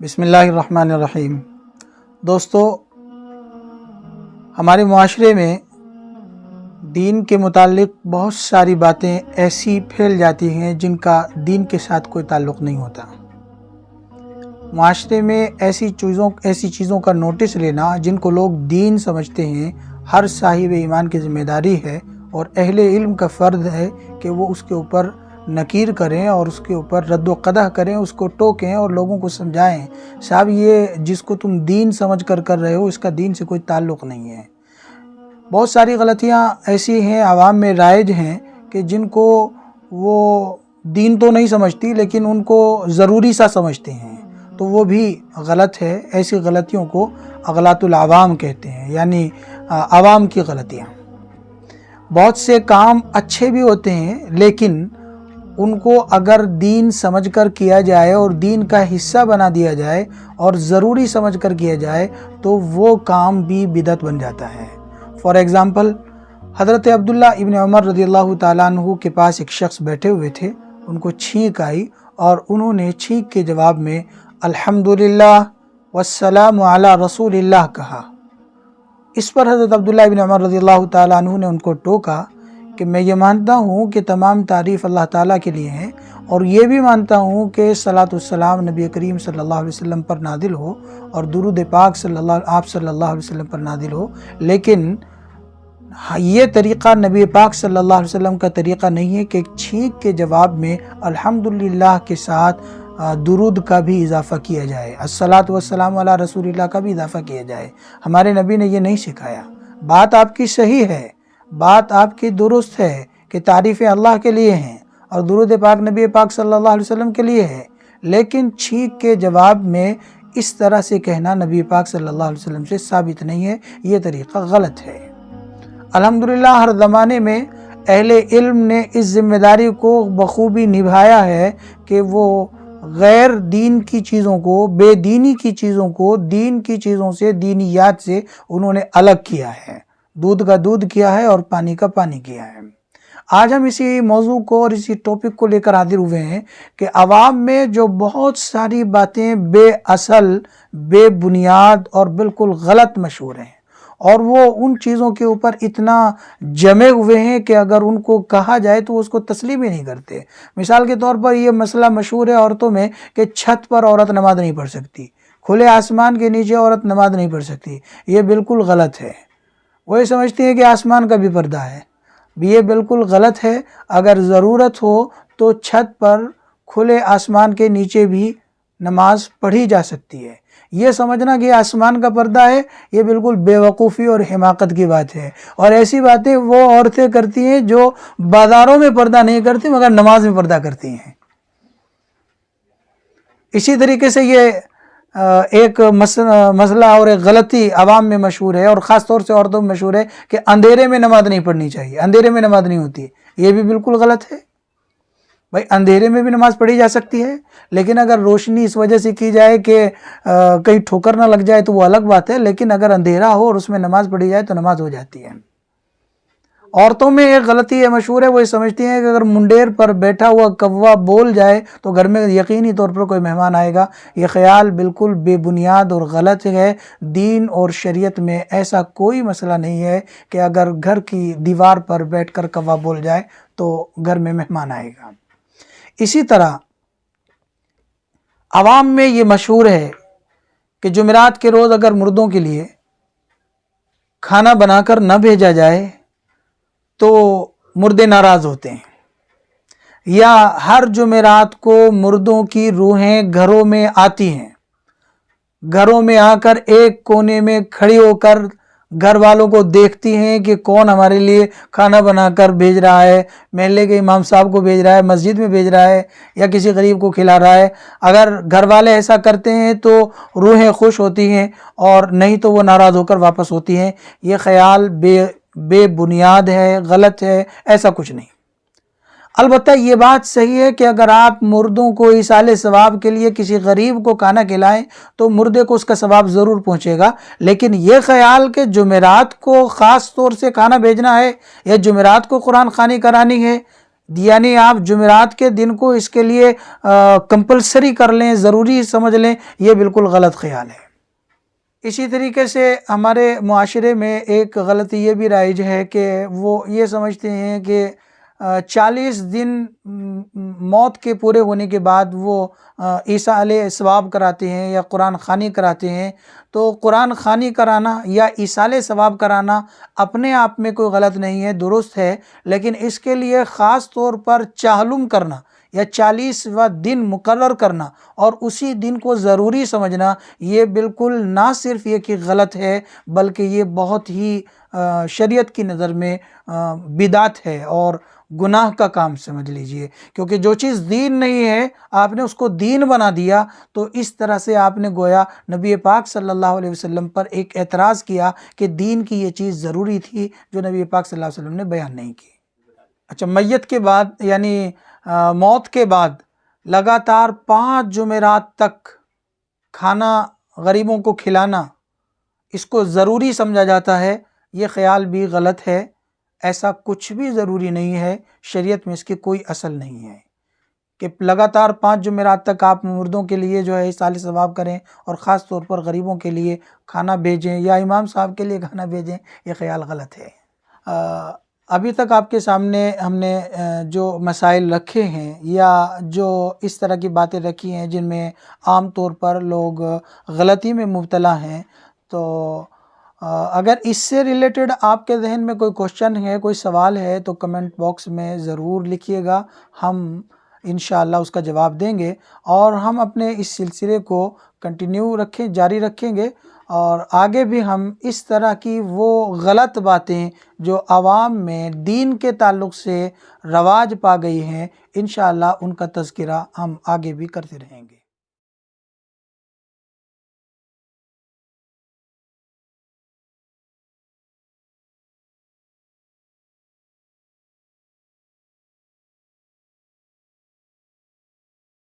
بسم اللہ الرحمن الرحیم۔ دوستو، ہمارے معاشرے میں دین کے متعلق بہت ساری باتیں ایسی پھیل جاتی ہیں جن کا دین کے ساتھ کوئی تعلق نہیں ہوتا۔ معاشرے میں ایسی چیزوں کا نوٹس لینا جن کو لوگ دین سمجھتے ہیں، ہر صاحب ایمان کی ذمہ داری ہے اور اہل علم کا فرض ہے کہ وہ اس کے اوپر نکیر کریں اور اس کے اوپر رد و قدح کریں، اس کو ٹوکیں اور لوگوں کو سمجھائیں، صاحب یہ جس کو تم دین سمجھ کر رہے ہو اس کا دین سے کوئی تعلق نہیں ہے۔ بہت ساری غلطیاں ایسی ہیں عوام میں رائج ہیں کہ جن کو وہ دین تو نہیں سمجھتی لیکن ان کو ضروری سا سمجھتے ہیں، تو وہ بھی غلط ہے۔ ایسی غلطیوں کو اغلاط العوام کہتے ہیں، یعنی عوام کی غلطیاں۔ بہت سے کام اچھے بھی ہوتے ہیں لیکن ان کو اگر دین سمجھ کر کیا جائے اور دین کا حصہ بنا دیا جائے اور ضروری سمجھ کر کیا جائے تو وہ کام بھی بدعت بن جاتا ہے۔ فار ایگزامپل، حضرت عبداللہ ابن عمر رضی اللہ تعالیٰ عنہ کے پاس ایک شخص بیٹھے ہوئے تھے، ان کو چھینک آئی اور انہوں نے چھینک کے جواب میں الحمدللہ والسلام علی رسول اللہ کہا۔ اس پر حضرت عبداللہ ابن عمر رضی اللہ تعالیٰ عنہ نے ان کو ٹوکا کہ میں یہ مانتا ہوں کہ تمام تعریف اللہ تعالیٰ کے لیے ہیں اور یہ بھی مانتا ہوں کہ صلاۃ والسلام نبی کریم صلی اللہ علیہ وسلم پر نازل ہو اور درود پاک آپ صلی اللہ علیہ وسلم پر نازل ہو، لیکن یہ طریقہ نبی پاک صلی اللہ علیہ وسلم کا طریقہ نہیں ہے کہ چھینک کے جواب میں الحمدللہ کے ساتھ درود کا بھی اضافہ کیا جائے، الصلاۃ والسلام علی رسول اللہ کا بھی اضافہ کیا جائے۔ ہمارے نبی نے یہ نہیں سکھایا۔ بات آپ کی صحیح ہے، بات آپ کی درست ہے کہ تعریفیں اللہ کے لیے ہیں اور درود پاک نبی پاک صلی اللہ علیہ وسلم کے لیے ہے، لیکن چھینک کے جواب میں اس طرح سے کہنا نبی پاک صلی اللہ علیہ وسلم سے ثابت نہیں ہے، یہ طریقہ غلط ہے۔ الحمدللہ ہر زمانے میں اہل علم نے اس ذمہ داری کو بخوبی نبھایا ہے کہ وہ غیر دین کی چیزوں کو، بے دینی کی چیزوں کو دین کی چیزوں سے، دینیات سے انہوں نے الگ کیا ہے، دودھ کا دودھ کیا ہے اور پانی کا پانی کیا ہے۔ آج ہم اسی موضوع کو اور اسی ٹاپک کو لے کر حاضر ہوئے ہیں کہ عوام میں جو بہت ساری باتیں بے اصل، بے بنیاد اور بالکل غلط مشہور ہیں اور وہ ان چیزوں کے اوپر اتنا جمے ہوئے ہیں کہ اگر ان کو کہا جائے تو اس کو تسلیم ہی نہیں کرتے۔ مثال کے طور پر یہ مسئلہ مشہور ہے عورتوں میں کہ چھت پر عورت نماز نہیں پڑھ سکتی، کھلے آسمان کے نیچے عورت نماز نہیں پڑھ سکتی، یہ بالکل غلط ہے۔ وہ یہ سمجھتی ہیں کہ آسمان کا بھی پردہ ہے، یہ بالکل غلط ہے۔ اگر ضرورت ہو تو چھت پر کھلے آسمان کے نیچے بھی نماز پڑھی جا سکتی ہے۔ یہ سمجھنا کہ آسمان کا پردہ ہے، یہ بالکل بے وقوفی اور حماقت کی بات ہے، اور ایسی باتیں وہ عورتیں کرتی ہیں جو بازاروں میں پردہ نہیں کرتی مگر نماز میں پردہ کرتی ہیں۔ اسی طریقے سے یہ ایک مسئلہ اور ایک غلطی عوام میں مشہور ہے اور خاص طور سے عورتوں میں مشہور ہے کہ اندھیرے میں نماز نہیں پڑھنی چاہیے، اندھیرے میں نماز نہیں ہوتی، یہ بھی بالکل غلط ہے۔ بھائی اندھیرے میں بھی نماز پڑھی جا سکتی ہے، لیکن اگر روشنی اس وجہ سے کی جائے کہ کہیں ٹھوکر نہ لگ جائے تو وہ الگ بات ہے، لیکن اگر اندھیرا ہو اور اس میں نماز پڑھی جائے تو نماز ہو جاتی ہے۔ عورتوں میں ایک غلطی یہ مشہور ہے، وہ یہ سمجھتی ہیں کہ اگر منڈیر پر بیٹھا ہوا کوا بول جائے تو گھر میں یقینی طور پر کوئی مہمان آئے گا۔ یہ خیال بالکل بے بنیاد اور غلط ہے۔ دین اور شریعت میں ایسا کوئی مسئلہ نہیں ہے کہ اگر گھر کی دیوار پر بیٹھ کر کوا بول جائے تو گھر میں مہمان آئے گا۔ اسی طرح عوام میں یہ مشہور ہے کہ جمعرات کے روز اگر مردوں کے لیے کھانا بنا کر نہ بھیجا جائے تو مردے ناراض ہوتے ہیں، یا ہر جمعرات کو مردوں کی روحیں گھروں میں آتی ہیں، گھروں میں آ کر ایک کونے میں کھڑی ہو کر گھر والوں کو دیکھتی ہیں کہ کون ہمارے لیے کھانا بنا کر بھیج رہا ہے، محلے کے امام صاحب کو بھیج رہا ہے، مسجد میں بھیج رہا ہے یا کسی غریب کو کھلا رہا ہے۔ اگر گھر والے ایسا کرتے ہیں تو روحیں خوش ہوتی ہیں اور نہیں تو وہ ناراض ہو کر واپس ہوتی ہیں۔ یہ خیال بے بنیاد ہے، غلط ہے، ایسا کچھ نہیں۔ البتہ یہ بات صحیح ہے کہ اگر آپ مردوں کو ایصال ثواب کے لیے کسی غریب کو کھانا کھلائیں تو مردے کو اس کا ثواب ضرور پہنچے گا، لیکن یہ خیال کہ جمعرات کو خاص طور سے کھانا بھیجنا ہے یا جمعرات کو قرآن خوانی کرانی ہے، یعنی آپ جمعرات کے دن کو اس کے لیے کمپلسری کر لیں، ضروری سمجھ لیں، یہ بالکل غلط خیال ہے۔ اسی طریقے سے ہمارے معاشرے میں ایک غلطی یہ بھی رائج ہے کہ وہ یہ سمجھتے ہیں کہ 40 دن موت کے پورے ہونے کے بعد وہ ایصال ثواب کراتے ہیں یا قرآن خوانی کراتے ہیں۔ تو قرآن خوانی کرانا یا ایصال ثواب کرانا اپنے آپ میں کوئی غلط نہیں ہے، درست ہے، لیکن اس کے لیے خاص طور پر چہلم کرنا یا 40واں دن مقرر کرنا اور اسی دن کو ضروری سمجھنا، یہ بالکل نہ صرف یہ کہ غلط ہے بلکہ یہ بہت ہی شریعت کی نظر میں بدعت ہے اور گناہ کا کام سمجھ لیجئے، کیونکہ جو چیز دین نہیں ہے آپ نے اس کو دین بنا دیا، تو اس طرح سے آپ نے گویا نبی پاک صلی اللہ علیہ وسلم پر ایک اعتراض کیا کہ دین کی یہ چیز ضروری تھی جو نبی پاک صلی اللہ علیہ وسلم نے بیان نہیں کی۔ اچھا، میت کے بعد یعنی موت کے بعد لگاتار 5 جمعرات تک کھانا غریبوں کو کھلانا، اس کو ضروری سمجھا جاتا ہے، یہ خیال بھی غلط ہے۔ ایسا کچھ بھی ضروری نہیں ہے، شریعت میں اس کی کوئی اصل نہیں ہے کہ لگاتار 5 جمعرات تک آپ مردوں کے لیے جو ہے ایصال ثواب کریں اور خاص طور پر غریبوں کے لیے کھانا بھیجیں یا امام صاحب کے لیے کھانا بھیجیں، یہ خیال غلط ہے۔ ابھی تک آپ کے سامنے ہم نے جو مسائل رکھے ہیں یا جو اس طرح کی باتیں رکھی ہیں جن میں عام طور پر لوگ غلطی میں مبتلا ہیں، تو اگر اس سے ریلیٹڈ آپ کے ذہن میں کوئی کوشچن ہے، کوئی سوال ہے تو کمنٹ باکس میں ضرور لکھیے گا، ہم انشاءاللہ اس کا جواب دیں گے، اور ہم اپنے اس سلسلے کو جاری رکھیں گے، اور آگے بھی ہم اس طرح کی وہ غلط باتیں جو عوام میں دین کے تعلق سے رواج پا گئی ہیں، انشاءاللہ ان کا تذکرہ ہم آگے بھی کرتے رہیں گے۔